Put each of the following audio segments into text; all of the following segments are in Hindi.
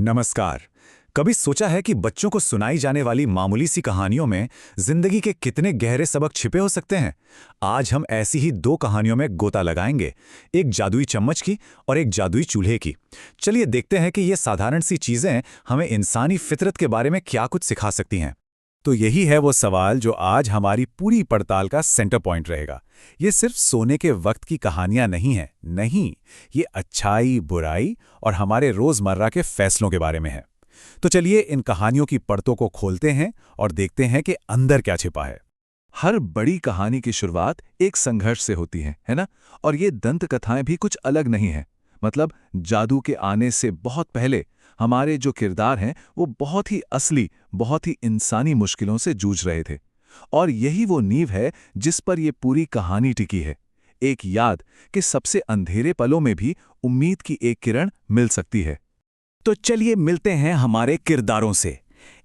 नमस्कार। कभी सोचा है कि बच्चों को सुनाई जाने वाली मामूली सी कहानियों में जिंदगी के कितने गहरे सबक छिपे हो सकते हैं। आज हम ऐसी ही दो कहानियों में गोता लगाएंगे, एक जादुई चम्मच की और एक जादुई चूल्हे की। चलिए देखते हैं कि ये साधारण सी चीजें हमें इंसानी फितरत के बारे में क्या कुछ सिखा सकती हैं। तो यही है वो सवाल जो आज हमारी पूरी पड़ताल का सेंटर पॉइंट रहेगा। ये सिर्फ सोने के वक्त की कहानियां नहीं हैं, नहीं, ये अच्छाई, बुराई और हमारे रोजमर्रा के फैसलों के बारे में है। तो चलिए इन कहानियों की परतों को खोलते हैं और देखते हैं कि अंदर क्या छिपा है। हर बड़ी कहानी की शुरुआत एक संघर्ष से होती है ना? और ये दंत कथाएं भी कुछ अलग नहीं है। मतलब जादू के आने से बहुत पहले हमारे जो किरदार हैं वो बहुत ही असली, बहुत ही इंसानी मुश्किलों से जूझ रहे थे। और यही वो नींव है जिस पर ये पूरी कहानी टिकी है। एक याद कि सबसे अंधेरे पलों में भी उम्मीद की एक किरण मिल सकती है। तो चलिए मिलते हैं हमारे किरदारों से।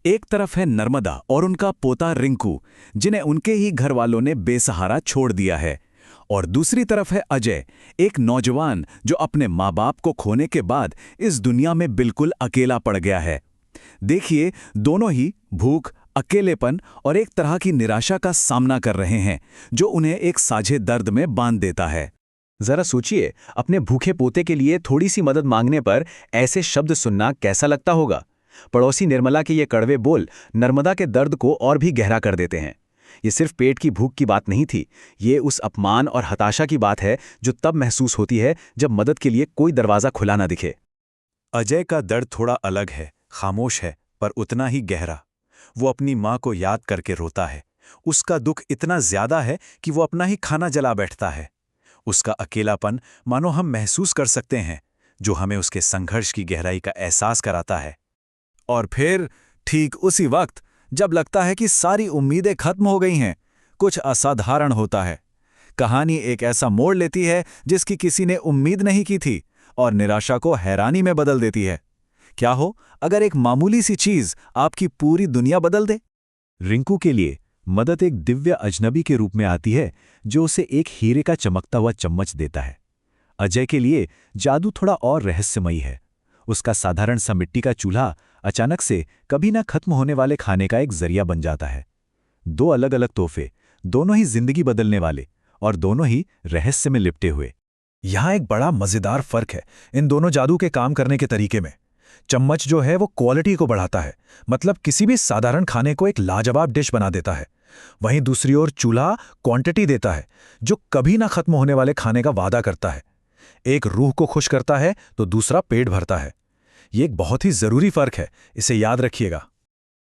एक तरफ है नर्मदा और उनका पोता रिंकू, जिन्हें उनके ही घर वालों ने बेसहारा छोड़ दिया है। और दूसरी तरफ है अजय, एक नौजवान जो अपने माँ बाप को खोने के बाद इस दुनिया में बिल्कुल अकेला पड़ गया है। देखिए, दोनों ही भूख, अकेलेपन और एक तरह की निराशा का सामना कर रहे हैं, जो उन्हें एक साझे दर्द में बांध देता है। जरा सोचिए, अपने भूखे पोते के लिए थोड़ी सी मदद मांगने पर ऐसे शब्द सुनना कैसा लगता होगा। पड़ोसी निर्मला के ये कड़वे बोल नर्मदा के दर्द को और भी गहरा कर देते हैं। ये सिर्फ पेट की भूख की बात नहीं थी, ये उस अपमान और हताशा की बात है जो तब महसूस होती है जब मदद के लिए कोई दरवाजा खुला ना दिखे। अजय का दर्द थोड़ा अलग है, खामोश है, पर उतना ही गहरा। वो अपनी माँ को याद करके रोता है। उसका दुख इतना ज्यादा है कि वो अपना ही खाना जला बैठता है। उसका अकेलापन मानो हम महसूस कर सकते हैं, जो हमें उसके संघर्ष की गहराई का एहसास कराता है। और फिर ठीक उसी वक्त जब लगता है कि सारी उम्मीदें खत्म हो गई हैं, कुछ असाधारण होता है। कहानी एक ऐसा मोड़ लेती है जिसकी किसी ने उम्मीद नहीं की थी और निराशा को हैरानी में बदल देती है। क्या हो अगर एक मामूली सी चीज आपकी पूरी दुनिया बदल दे? रिंकू के लिए मदद एक दिव्य अजनबी के रूप में आती है जो उसे एक हीरे का चमकता हुआ चम्मच देता है। अजय के लिए जादू थोड़ा और रहस्यमयी है। उसका साधारण सा मिट्टी का चूल्हा अचानक से कभी ना खत्म होने वाले खाने का एक जरिया बन जाता है। दो अलग अलग तोहफे, दोनों ही जिंदगी बदलने वाले और दोनों ही रहस्य में लिपटे हुए। यहाँ एक बड़ा मजेदार फर्क है इन दोनों जादू के काम करने के तरीके में। चम्मच जो है वो क्वालिटी को बढ़ाता है, मतलब किसी भी साधारण खाने को एक लाजवाब डिश बना देता है। वहीं दूसरी ओर चूल्हा क्वांटिटी देता है, जो कभी ना खत्म होने वाले खाने का वादा करता है। एक रूह को खुश करता है तो दूसरा पेट भरता है। ये एक बहुत ही जरूरी फर्क है, इसे याद रखिएगा।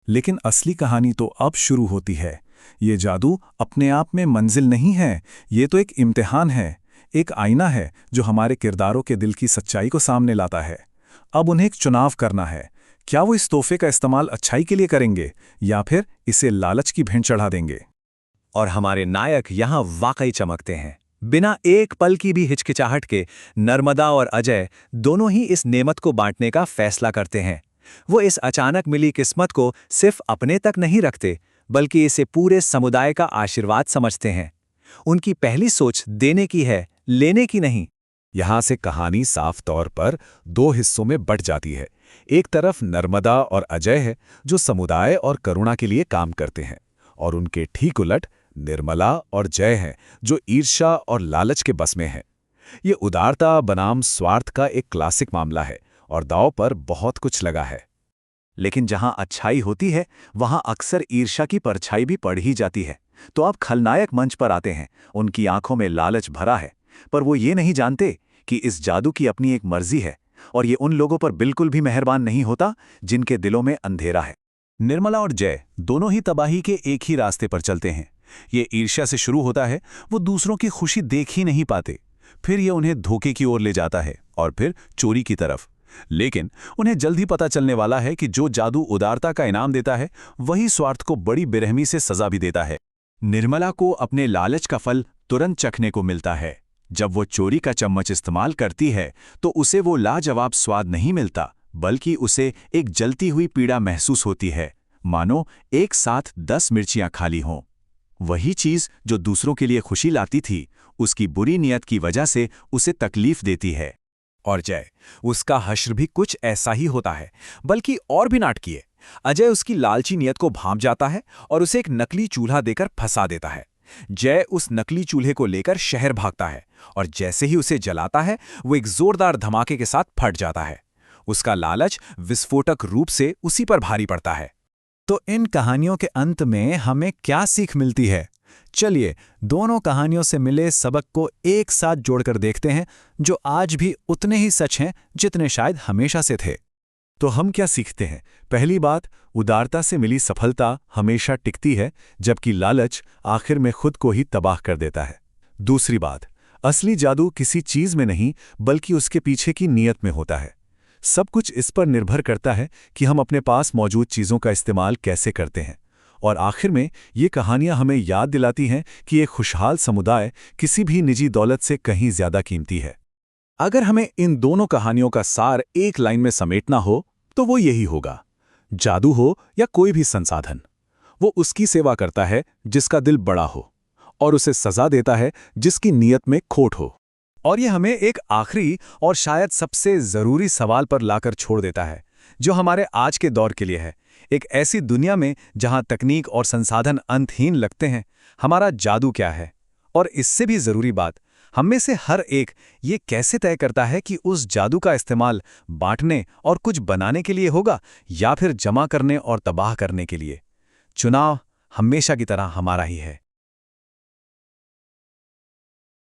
लेकिन असली कहानी तो अब शुरू होती है। ये जादू अपने आप में मंजिल नहीं है, ये तो एक इम्तिहान है, एक आईना है जो हमारे किरदारों के दिल की सच्चाई को सामने लाता है। अब उन्हें एक चुनाव करना है। क्या वो इस तोहफे का इस्तेमाल अच्छाई के लिए करेंगे या फिर इसे लालच की भेंट चढ़ा देंगे? और हमारे नायक यहाँ वाकई चमकते हैं। बिना एक पल की भी हिचकिचाहट के नर्मदा और अजय दोनों ही इस नेमत को बांटने का फैसला करते हैं। वो इस अचानक मिली किस्मत को सिर्फ अपने तक नहीं रखते, बल्कि इसे पूरे समुदाय का आशीर्वाद समझते हैं। उनकी पहली सोच देने की है, लेने की नहीं। यहां से कहानी साफ तौर पर दो हिस्सों में बंट जाती है। एक तरफ नर्मदा और अजय है जो समुदाय और करुणा के लिए काम करते हैं, और उनके ठीक उलट निर्मला और जय हैं जो ईर्ष्या और लालच के बस में हैं। ये उदारता बनाम स्वार्थ का एक क्लासिक मामला है और दांव पर बहुत कुछ लगा है। लेकिन जहां अच्छाई होती है वहां अक्सर ईर्ष्या की परछाई भी पड़ ही जाती है। तो अब खलनायक मंच पर आते हैं। उनकी आंखों में लालच भरा है, पर वो ये नहीं जानते कि इस जादू की अपनी एक मर्जी है, और ये उन लोगों पर बिल्कुल भी मेहरबान नहीं होता जिनके दिलों में अंधेरा है। निर्मला और जय दोनों ही तबाही के एक ही रास्ते पर चलते हैं। ये ईर्ष्या से शुरू होता है, वो दूसरों की खुशी देख ही नहीं पाते। फिर ये उन्हें धोखे की ओर ले जाता है और फिर चोरी की तरफ। लेकिन उन्हें जल्द ही पता चलने वाला है कि जो जादू उदारता का इनाम देता है, वही स्वार्थ को बड़ी बेरहमी से सजा भी देता है। निर्मला को अपने लालच का फल तुरंत चखने को मिलता है। जब वो चोरी का चम्मच इस्तेमाल करती है तो उसे वो लाजवाब स्वाद नहीं मिलता, बल्कि उसे एक जलती हुई पीड़ा महसूस होती है, मानो एक साथ 10 मिर्चियां खाली हों। वही चीज जो दूसरों के लिए खुशी लाती थी, उसकी बुरी नीयत की वजह से उसे तकलीफ देती है। और जय, उसका हश्र भी कुछ ऐसा ही होता है, बल्कि और भी नाटकीय। अजय उसकी लालची नीयत को भांप जाता है और उसे एक नकली चूल्हा देकर फंसा देता है। जय उस नकली चूल्हे को लेकर शहर भागता है और जैसे ही उसे जलाता है वो एक जोरदार धमाके के साथ फट जाता है। उसका लालच विस्फोटक रूप से उसी पर भारी पड़ता है। तो इन कहानियों के अंत में हमें क्या सीख मिलती है? चलिए दोनों कहानियों से मिले सबक को एक साथ जोड़कर देखते हैं, जो आज भी उतने ही सच हैं जितने शायद हमेशा से थे। तो हम क्या सीखते हैं? पहली बात, उदारता से मिली सफलता हमेशा टिकती है, जबकि लालच आखिर में खुद को ही तबाह कर देता है। दूसरी बात, असली जादू किसी चीज में नहीं बल्कि उसके पीछे की नीयत में होता है। सब कुछ इस पर निर्भर करता है कि हम अपने पास मौजूद चीजों का इस्तेमाल कैसे करते हैं। और आखिर में ये कहानियां हमें याद दिलाती हैं कि एक खुशहाल समुदाय किसी भी निजी दौलत से कहीं ज्यादा कीमती है। अगर हमें इन दोनों कहानियों का सार एक लाइन में समेटना हो तो वो यही होगा, जादू हो या कोई भी संसाधन, वो उसकी सेवा करता है जिसका दिल बड़ा हो, और उसे सजा देता है जिसकी नीयत में खोट हो। और ये हमें एक आखिरी और शायद सबसे जरूरी सवाल पर लाकर छोड़ देता है, जो हमारे आज के दौर के लिए है। एक ऐसी दुनिया में जहां तकनीक और संसाधन अंतहीन लगते हैं, हमारा जादू क्या है? और इससे भी जरूरी बात, हम में से हर एक ये कैसे तय करता है कि उस जादू का इस्तेमाल बांटने और कुछ बनाने के लिए होगा या फिर जमा करने और तबाह करने के लिए? चुनाव हमेशा की तरह हमारा ही है।